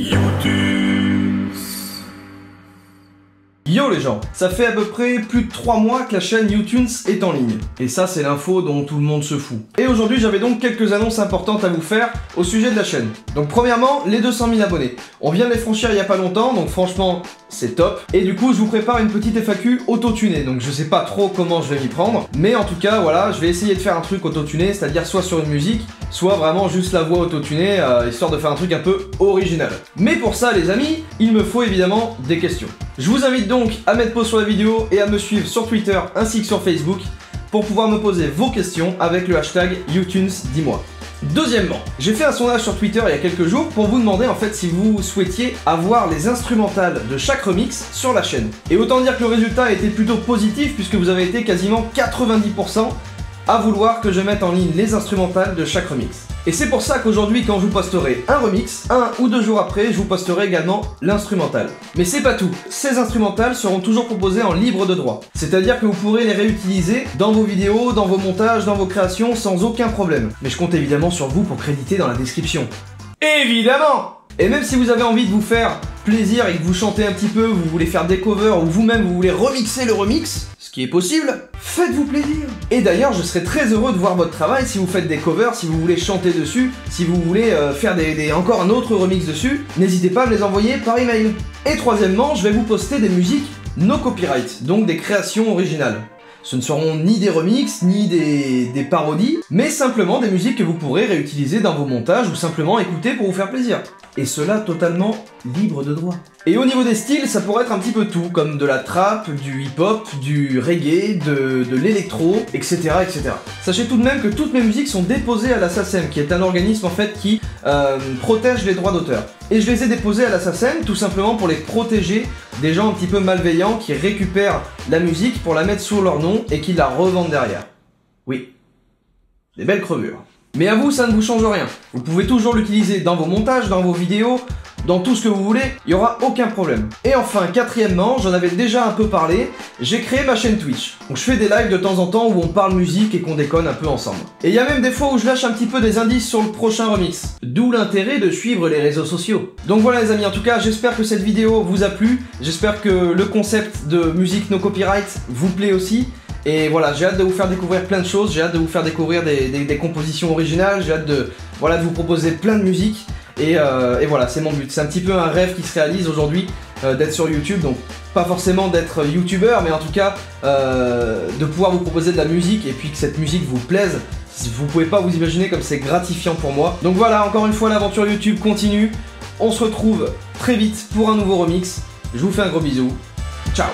YouTunes. Yo les gens, ça fait à peu près plus de 3 mois que la chaîne YouTunes est en ligne. Et ça c'est l'info dont tout le monde se fout. Et aujourd'hui j'avais donc quelques annonces importantes à vous faire au sujet de la chaîne. Donc premièrement, les 200 000 abonnés. On vient de les franchir il y a pas longtemps, donc franchement c'est top. Et du coup je vous prépare une petite FAQ auto-tunée. Donc je sais pas trop comment je vais m'y prendre. Mais en tout cas voilà, je vais essayer de faire un truc auto-tuné, c'est-à-dire soit sur une musique, soit vraiment juste la voix auto-tunée, histoire de faire un truc un peu original. Mais pour ça les amis, il me faut évidemment des questions. Je vous invite donc à mettre pause sur la vidéo et à me suivre sur Twitter ainsi que sur Facebook pour pouvoir me poser vos questions avec le hashtag YouTunes10mois. Deuxièmement, j'ai fait un sondage sur Twitter il y a quelques jours pour vous demander en fait si vous souhaitiez avoir les instrumentales de chaque remix sur la chaîne. Et autant dire que le résultat a été plutôt positif puisque vous avez été quasiment 90% à vouloir que je mette en ligne les instrumentales de chaque remix. Et c'est pour ça qu'aujourd'hui, quand je vous posterai un remix, 1 ou 2 jours après, je vous posterai également l'instrumental. Mais c'est pas tout, ces instrumentales seront toujours proposées en libre de droit. C'est-à-dire que vous pourrez les réutiliser dans vos vidéos, dans vos montages, dans vos créations, sans aucun problème. Mais je compte évidemment sur vous pour créditer dans la description. Évidemment! Et même si vous avez envie de vous faire plaisir et que vous chantez un petit peu, vous voulez faire des covers ou vous-même vous voulez remixer le remix, ce qui est possible, faites-vous plaisir. Et d'ailleurs, je serais très heureux de voir votre travail si vous faites des covers, si vous voulez chanter dessus, si vous voulez faire encore un autre remix dessus, n'hésitez pas à me les envoyer par email. Et troisièmement, je vais vous poster des musiques no copyright, donc des créations originales. Ce ne seront ni des remixes, ni des parodies, mais simplement des musiques que vous pourrez réutiliser dans vos montages ou simplement écouter pour vous faire plaisir. Et cela totalement libre de droit. Et au niveau des styles, ça pourrait être un petit peu tout, comme de la trap, du hip-hop, du reggae, de l'électro, etc., etc. Sachez tout de même que toutes mes musiques sont déposées à la SACEM, qui est un organisme en fait qui protège les droits d'auteur. Et je les ai déposées à la SACEM tout simplement pour les protéger des gens un petit peu malveillants qui récupèrent la musique pour la mettre sous leur nom et qui la revendent derrière. Oui, des belles crevures. Mais à vous, ça ne vous change rien. Vous pouvez toujours l'utiliser dans vos montages, dans vos vidéos, dans tout ce que vous voulez, il n'y aura aucun problème. Et enfin, quatrièmement, j'en avais déjà un peu parlé, j'ai créé ma chaîne Twitch. Donc je fais des lives de temps en temps où on parle musique et qu'on déconne un peu ensemble. Et il y a même des fois où je lâche un petit peu des indices sur le prochain remix. D'où l'intérêt de suivre les réseaux sociaux. Donc voilà les amis, en tout cas, j'espère que cette vidéo vous a plu. J'espère que le concept de musique no copyright vous plaît aussi. Et voilà, j'ai hâte de vous faire découvrir plein de choses, j'ai hâte de vous faire découvrir des compositions originales, j'ai hâte de vous proposer plein de musique. Et voilà, c'est mon but. C'est un petit peu un rêve qui se réalise aujourd'hui d'être sur YouTube, donc pas forcément d'être youtubeur, mais en tout cas de pouvoir vous proposer de la musique et puis que cette musique vous plaise. Vous pouvez pas vous imaginer comme c'est gratifiant pour moi. Donc voilà, encore une fois, l'aventure YouTube continue. On se retrouve très vite pour un nouveau remix. Je vous fais un gros bisou. Ciao!